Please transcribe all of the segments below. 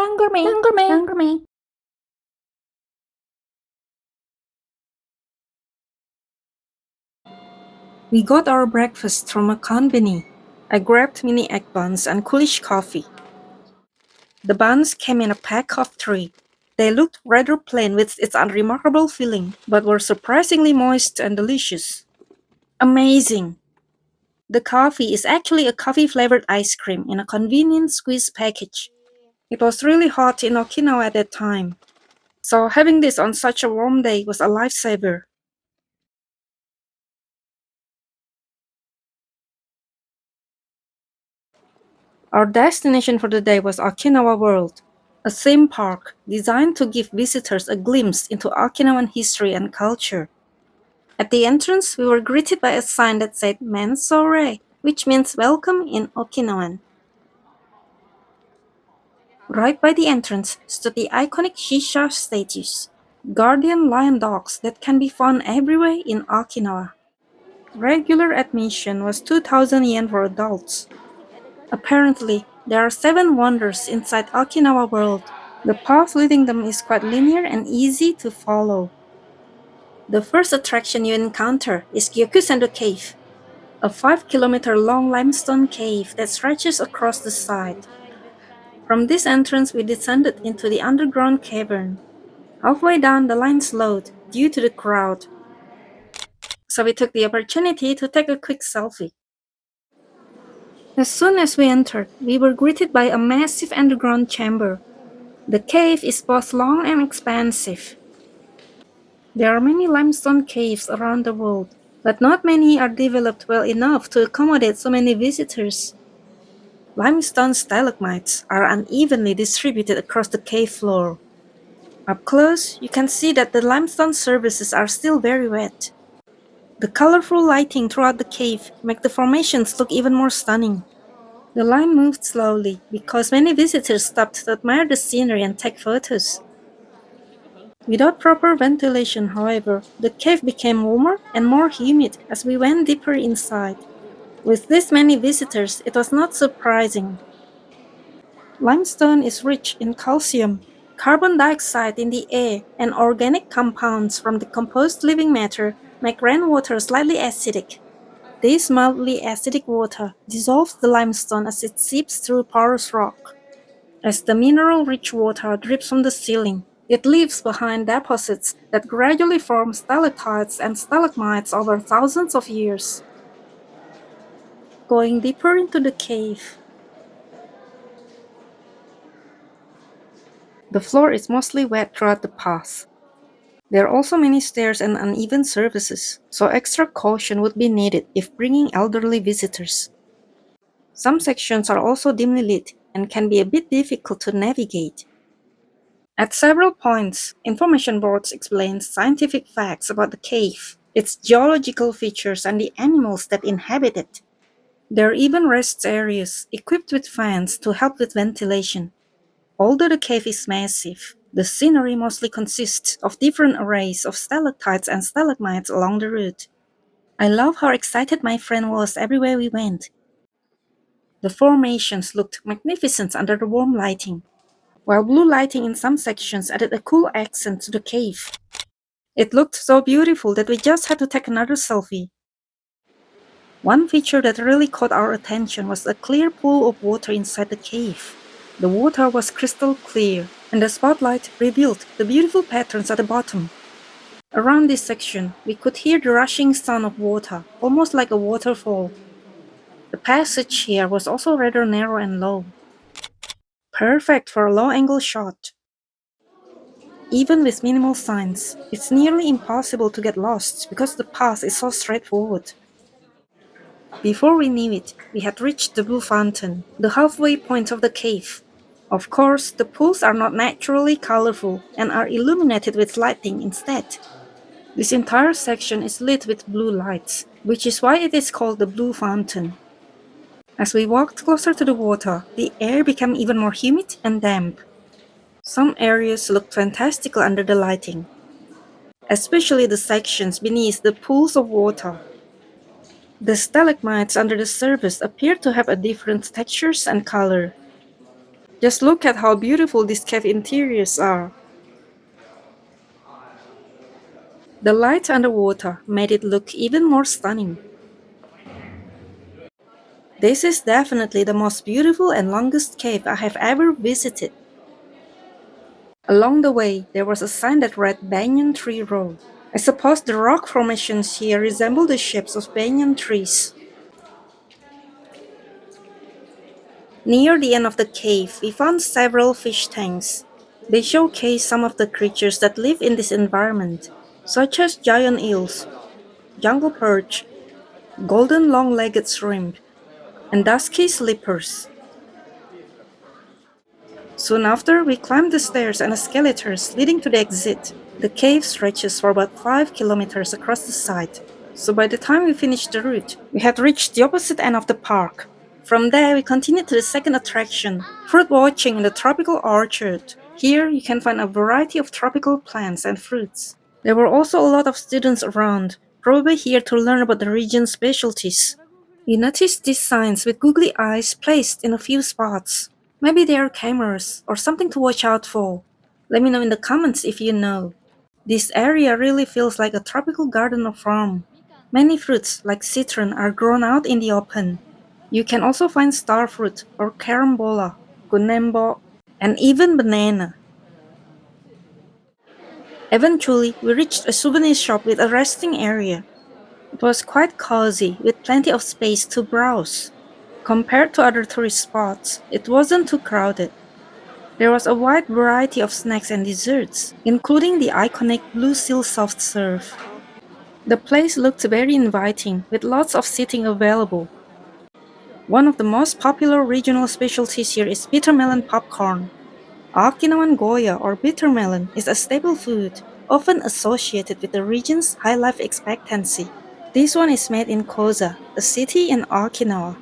𝙎𝙝𝙪𝙧𝙡𝙙. We got our breakfast from a konbini. I grabbed mini egg buns and coolish coffee. The buns came in a pack of 3. They looked rather plain with its unremarkable filling, but were surprisingly moist and delicious. Amazing! The coffee is actually a coffee-flavored ice cream in a convenient squeeze package. It was really hot in Okinawa at that time, so having this on such a warm day was a lifesaver. Our destination for the day was Okinawa World, a theme park designed to give visitors a glimpse into Okinawan history and culture. At the entrance, we were greeted by a sign that said "Mansore," which means welcome in Okinawan. Right by the entrance stood the iconic shisha statues, guardian lion dogs that can be found everywhere in Okinawa. Regular admission was 2,000 yen for adults. Apparently, there are 7 wonders inside Okinawa World. The path leading them is quite linear and easy to follow. The first attraction you encounter is Gyokusendo Cave, a 5-kilometer long limestone cave that stretches across the side. From this entrance, we descended into the underground cavern. Halfway down, the line slowed due to the crowd, so we took the opportunity to take a quick selfie. As soon as we entered, we were greeted by a massive underground chamber. The cave is both long and expansive. There are many limestone caves around the world, but not many are developed well enough to accommodate so many visitors. Limestone stalagmites are unevenly distributed across the cave floor. Up close, you can see that the limestone surfaces are still very wet. The colorful lighting throughout the cave make the formations look even more stunning. The line moved slowly because many visitors stopped to admire the scenery and take photos. Without proper ventilation, however, the cave became warmer and more humid as we went deeper inside. With this many visitors, it was not surprising. Limestone is rich in calcium, carbon dioxide in the air, and organic compounds from decomposed living matter make rainwater slightly acidic. This mildly acidic water dissolves the limestone as it seeps through porous rock. As the mineral-rich water drips from the ceiling, it leaves behind deposits that gradually form stalactites and stalagmites over thousands of years. Going deeper into the cave, the floor is mostly wet throughout the path. There are also many stairs and uneven surfaces, so extra caution would be needed if bringing elderly visitors. Some sections are also dimly lit and can be a bit difficult to navigate. At several points, information boards explain scientific facts about the cave, its geological features, and the animals that inhabit it. There are even rest areas equipped with fans to help with ventilation. Although the cave is massive, the scenery mostly consists of different arrays of stalactites and stalagmites along the route. I love how excited my friend was everywhere we went. The formations looked magnificent under the warm lighting, while blue lighting in some sections added a cool accent to the cave. It looked so beautiful that we just had to take another selfie. One feature that really caught our attention was a clear pool of water inside the cave. The water was crystal clear, and the spotlight revealed the beautiful patterns at the bottom. Around this section, we could hear the rushing sound of water, almost like a waterfall. The passage here was also rather narrow and low. Perfect for a low-angle shot. Even with minimal signs, it's nearly impossible to get lost because the path is so straightforward. Before we knew it, we had reached the blue fountain, the halfway point of the cave. Of course, the pools are not naturally colorful and are illuminated with lighting instead. This entire section is lit with blue lights, which is why it is called the Blue Fountain. As we walked closer to the water, the air became even more humid and damp. Some areas looked fantastical under the lighting, especially the sections beneath the pools of water. The stalagmites under the surface appeared to have a different textures and color. Just look at how beautiful these cave interiors are. The light underwater made it look even more stunning. This is definitely the most beautiful and longest cave I have ever visited. Along the way, there was a sign that read Banyan Tree Road. I suppose the rock formations here resemble the shapes of banyan trees. Near the end of the cave, we found several fish tanks. They showcase some of the creatures that live in this environment, such as giant eels, jungle perch, golden long-legged shrimp, and dusky slippers. Soon after, we climbed the stairs and escalators leading to the exit. The cave stretches for about 5 kilometers across the site, so by the time we finished the route, we had reached the opposite end of the park. From there, we continued to the second attraction, fruit watching in the tropical orchard. Here, you can find a variety of tropical plants and fruits. There were also a lot of students around, probably here to learn about the region's specialties. We noticed these signs with googly eyes placed in a few spots. Maybe they are cameras or something to watch out for. Let me know in the comments if you know. This area really feels like a tropical garden or farm. Many fruits like citron are grown out in the open. You can also find star fruit or carambola, gunembo, and even banana. Eventually, we reached a souvenir shop with a resting area. It was quite cozy with plenty of space to browse. Compared to other tourist spots, it wasn't too crowded. There was a wide variety of snacks and desserts, including the iconic blue seal soft serve. The place looked very inviting, with lots of seating available. One of the most popular regional specialties here is bitter melon popcorn. Okinawan Goya or bitter melon is a staple food, often associated with the region's high life expectancy. This one is made in Koza, a city in Okinawa.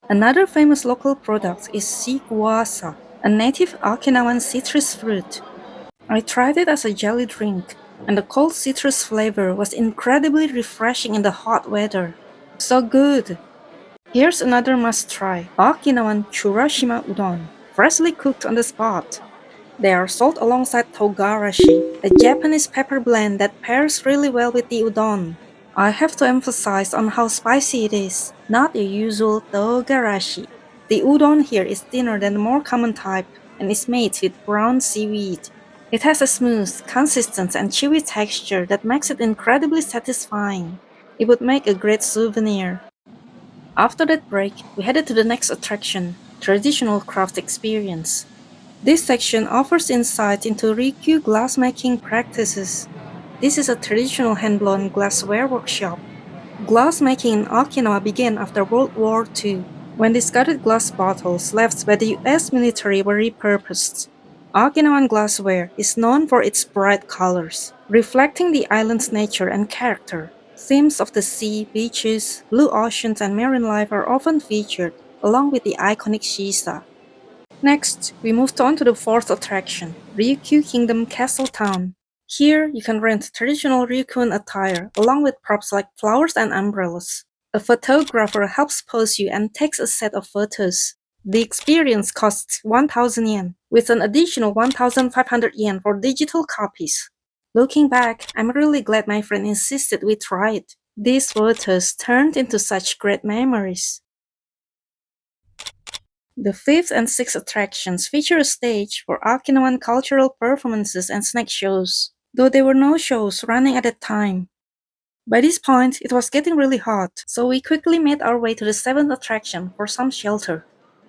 Another famous local product is 𝙎𝙬𝙧𝙡𝙬, a native Okinawan citrus fruit. I tried it as a jelly drink, and the cold citrus flavor was incredibly refreshing in the hot weather. So good! Here's another must-try, Okinawan Churashima udon, freshly cooked on the spot. They are sold alongside togarashi, a Japanese pepper blend that pairs really well with the udon. I have to emphasize on how spicy it is, not your usual togarashi. The udon here is thinner than the more common type and is made with brown seaweed. It has a smooth, consistent, and chewy texture that makes it incredibly satisfying. It would make a great souvenir. After that break, we headed to the next attraction, Traditional Craft Experience. This section offers insight into Ryukyu glassmaking practices. This is a traditional hand-blown glassware workshop. Glassmaking in Okinawa began after World War II, when discarded glass bottles left by the US military were repurposed. Okinawan glassware is known for its bright colors, reflecting the island's nature and character. Themes of the sea, beaches, blue oceans, and marine life are often featured, along with the iconic Shisa. Next, we moved on to the fourth attraction, Ryukyu Kingdom Castle Town. Here, you can rent traditional Ryukyuan attire, along with props like flowers and umbrellas. A photographer helps pose you and takes a set of photos. The experience costs 1,000 yen, with an additional 1,500 yen for digital copies. Looking back, I'm really glad my friend insisted we try it. These photos turned into such great memories. The fifth and sixth attractions feature a stage for Okinawan cultural performances and snack shows, though there were no shows running at that time. By this point, it was getting really hot, so we quickly made our way to the seventh attraction for some shelter.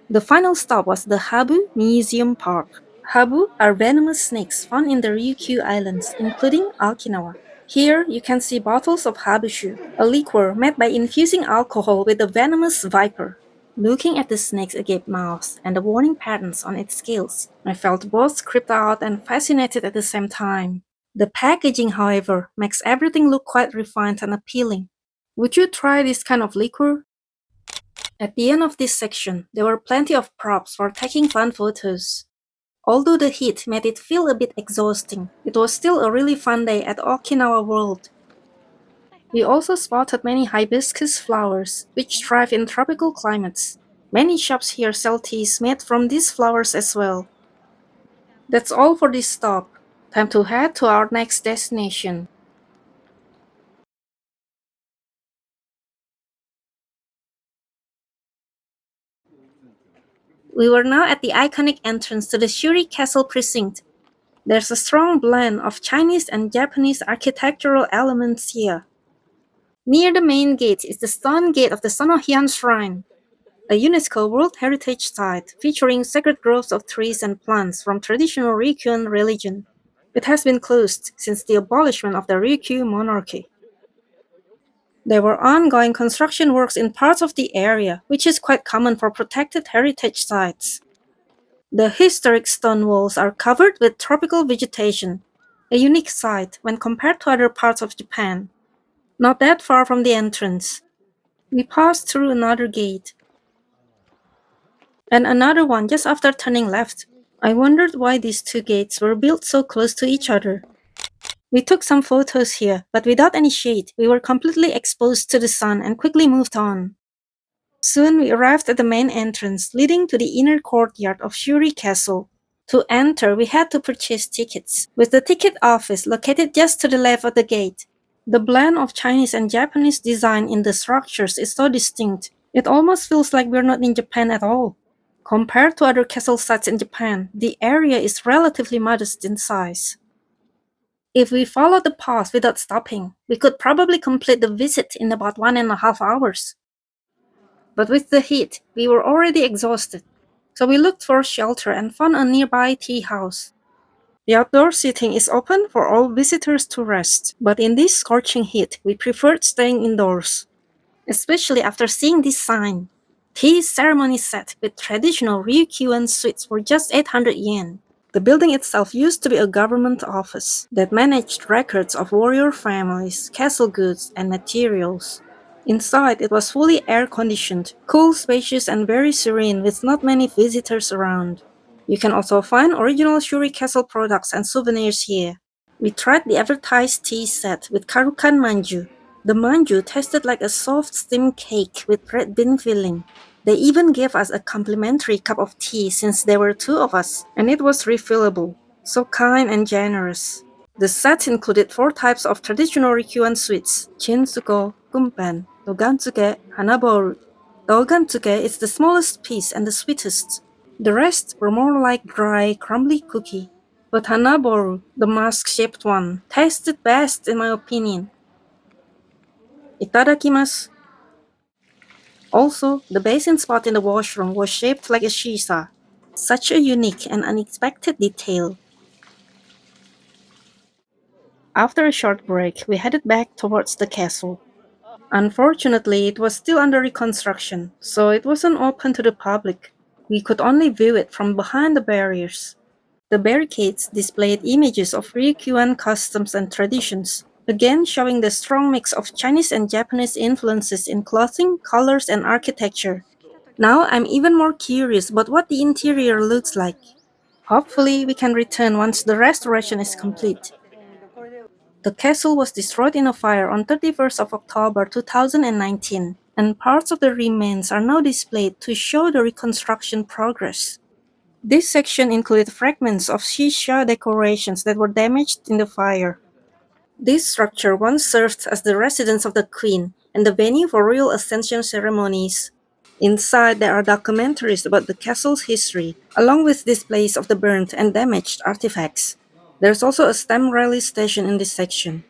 The final stop was the 𝙎𝙝𝙪𝙧𝙡𝙀 Museum Park. 𝙎𝙝 are venomous snakes found in the Ryukyu Islands, including Okinawa. Here, you can see bottles of habushu, a liquor made by infusing alcohol with the venomous viper. Looking at the snake's agape mouth and the warning patterns on its scales, I felt both creeped out and fascinated at the same time. The packaging, however, makes everything look quite refined and appealing. Would you try this kind of liquor? At the end of this section, there were plenty of props for taking fun photos. Although the heat made it feel a bit exhausting, it was still a really fun day at Okinawa World. We also spotted many hibiscus flowers, which thrive in tropical climates. Many shops here sell teas made from these flowers as well. That's all for this stop. Time to head to our next destination. We were now at the iconic entrance to the Shuri Castle precinct. There's a strong blend of Chinese and Japanese architectural elements here. Near the main gate is the stone gate of the Sonohyang Shrine, a UNESCO World Heritage Site featuring sacred groves of trees and plants from traditional Ryukyuan religion. It has been closed since the abolishment of the Ryukyu monarchy. There were ongoing construction works in parts of the area, which is quite common for protected heritage sites. The historic stone walls are covered with tropical vegetation, a unique sight when compared to other parts of Japan. Not that far from the entrance, we passed through another gate, and another one just after turning left. I wondered why these two gates were built so close to each other. We took some photos here, but without any shade, we were completely exposed to the sun and quickly moved on. Soon we arrived at the main entrance, leading to the inner courtyard of Shuri Castle. To enter, we had to purchase tickets, with the ticket office located just to the left of the gate. The blend of Chinese and Japanese design in the structures is so distinct, it almost feels like we're not in Japan at all. Compared to other castle sites in Japan, the area is relatively modest in size. If we followed the path without stopping, we could probably complete the visit in about 1.5 hours. But with the heat, we were already exhausted, so we looked for shelter and found a nearby tea house. The outdoor seating is open for all visitors to rest, but in this scorching heat, we preferred staying indoors, especially after seeing this sign. Tea ceremony set with traditional Ryukyuan suites for just 800 yen. The building itself used to be a government office that managed records of warrior families, castle goods, and materials. Inside, it was fully air-conditioned, cool, spacious, and very serene with not many visitors around. You can also find original Shuri Castle products and souvenirs here. We tried the advertised tea set with Karukan manju. The manju tasted like a soft steamed cake with red bean filling. They even gave us a complimentary cup of tea since there were two of us, and it was refillable. So kind and generous. The set included 4 types of traditional Ryukyuan sweets: Chinsugo, Gumpan, Doganzuke, Hanaboru. The Doganzuke is the smallest piece and the sweetest. The rest were more like dry, crumbly cookie. But Hanaboru, the mask-shaped one, tasted best in my opinion. Itadakimasu. Also, the basin spot in the washroom was shaped like a shisha. Such a unique and unexpected detail. After a short break, we headed back towards the castle. Unfortunately, it was still under reconstruction, so it wasn't open to the public. We could only view it from behind the barriers. The barricades displayed images of Ryukyuan customs and traditions, again showing the strong mix of Chinese and Japanese influences in clothing, colors, and architecture. Now I'm even more curious about what the interior looks like. Hopefully, we can return once the restoration is complete. The castle was destroyed in a fire on 31st of October 2019, and parts of the remains are now displayed to show the reconstruction progress. This section included fragments of shisha decorations that were damaged in the fire. This structure once served as the residence of the queen and the venue for royal ascension ceremonies. Inside, there are documentaries about the castle's history, along with displays of the burnt and damaged artifacts. There's also a stamp rally station in this section.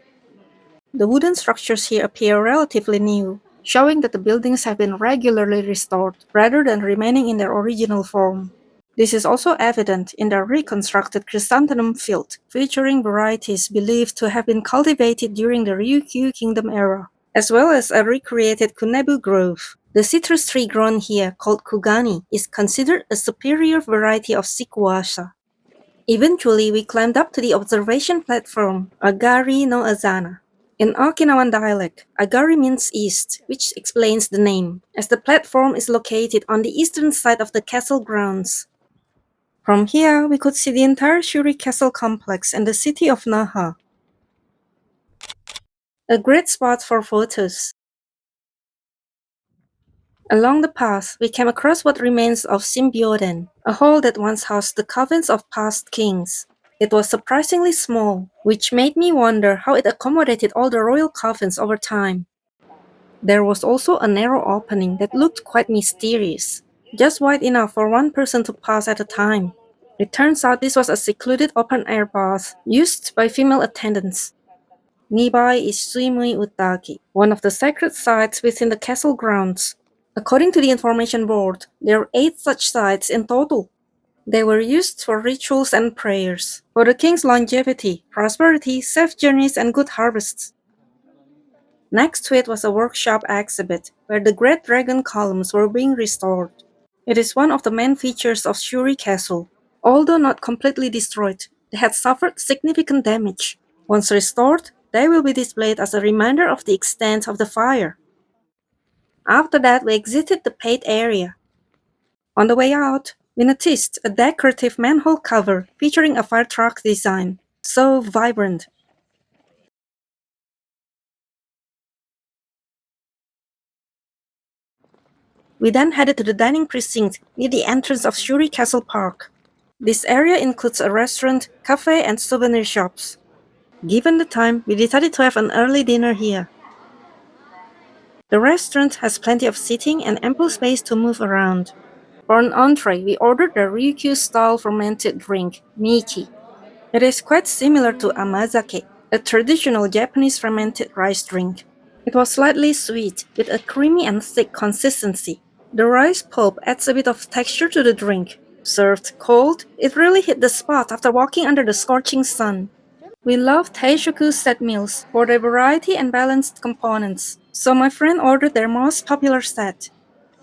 The wooden structures here appear relatively new, showing that the buildings have been regularly restored rather than remaining in their original form. This is also evident in the reconstructed chrysanthemum field, featuring varieties believed to have been cultivated during the Ryukyu Kingdom era, as well as a recreated kunebu grove. The citrus tree grown here, called kugani, is considered a superior variety of sequoia. Eventually, we climbed up to the observation platform, Agari no Azana. In Okinawan dialect, Agari means east, which explains the name, as the platform is located on the eastern side of the castle grounds. From here, we could see the entire Shuri Castle complex and the city of Naha. A great spot for photos. Along the path, we came across what remains of 𝙎𝙬𝙬𝙖, a hall that once housed the coffins of past kings. It was surprisingly small, which made me wonder how it accommodated all the royal coffins over time. There was also a narrow opening that looked quite mysterious, just wide enough for one person to pass at a time. It turns out this was a secluded open-air bath used by female attendants. Nearby is 𝙎𝙬𝙬𝙧𝙡𝙀, one of the sacred sites within the castle grounds. According to the information board, there are 8 such sites in total. They were used for rituals and prayers, for the king's longevity, prosperity, safe journeys, and good harvests. Next to it was a workshop exhibit, where the great dragon columns were being restored. It is one of the main features of Shuri Castle. Although not completely destroyed, they had suffered significant damage. Once restored, they will be displayed as a reminder of the extent of the fire. After that, we exited the paid area. On the way out, we noticed a decorative manhole cover featuring a fire truck design. So vibrant. We then headed to the dining precinct near the entrance of Shuri Castle Park. This area includes a restaurant, cafe, and souvenir shops. Given the time, we decided to have an early dinner here. The restaurant has plenty of seating and ample space to move around. For an entree, we ordered the Ryukyu-style fermented drink, Miki. It is quite similar to amazake, a traditional Japanese fermented rice drink. It was slightly sweet, with a creamy and thick consistency. The rice pulp adds a bit of texture to the drink. Served cold, it really hit the spot after walking under the scorching sun. We love Teishoku set meals for their variety and balanced components, so my friend ordered their most popular set.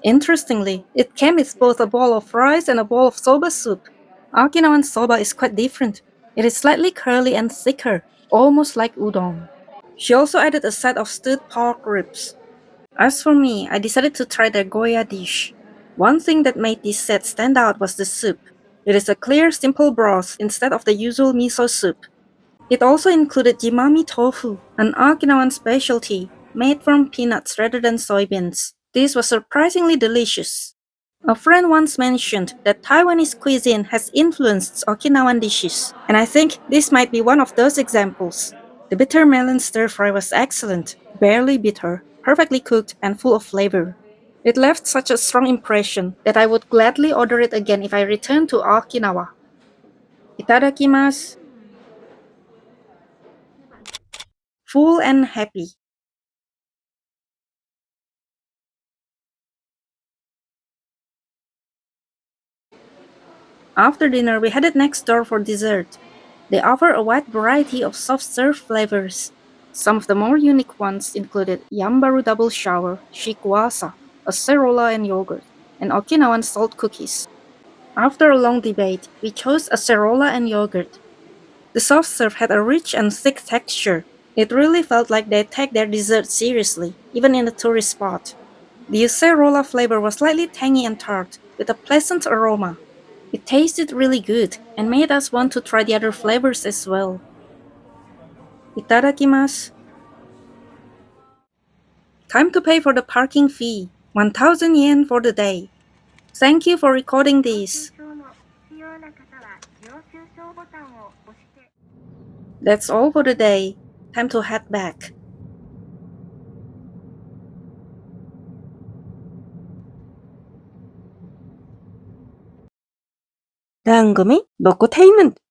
Interestingly, it came with both a bowl of rice and a bowl of soba soup. Okinawan soba is quite different. It is slightly curly and thicker, almost like udon. She also added a set of stewed pork ribs. As for me, I decided to try their Goya dish. One thing that made this set stand out was the soup. It is a clear, simple broth instead of the usual miso soup. It also included jimami tofu, an Okinawan specialty made from peanuts rather than soybeans. This was surprisingly delicious. A friend once mentioned that Taiwanese cuisine has influenced Okinawan dishes, and I think this might be one of those examples. The bitter melon stir-fry was excellent, barely bitter, perfectly cooked, and full of flavor. It left such a strong impression that I would gladly order it again if I returned to Okinawa. Itadakimasu. Full and happy. After dinner, we headed next door for dessert. They offer a wide variety of soft-serve flavors. Some of the more unique ones included Yambaru Double Shower, Shikwasa, acerola and yogurt, and Okinawan salt cookies. After a long debate, we chose acerola and yogurt. The soft serve had a rich and thick texture. It really felt like they take their dessert seriously, even in a tourist spot. The acerola flavor was slightly tangy and tart, with a pleasant aroma. It tasted really good and made us want to try the other flavors as well. Itadakimasu. Time to pay for the parking fee. 1,000 yen for the day. Thank you for recording this. That's all for the day. Time to head back. 𝙠𝙤𝙬𝙖 𝙒𝙖𝙬𝙖 𝘾𝙖𝙨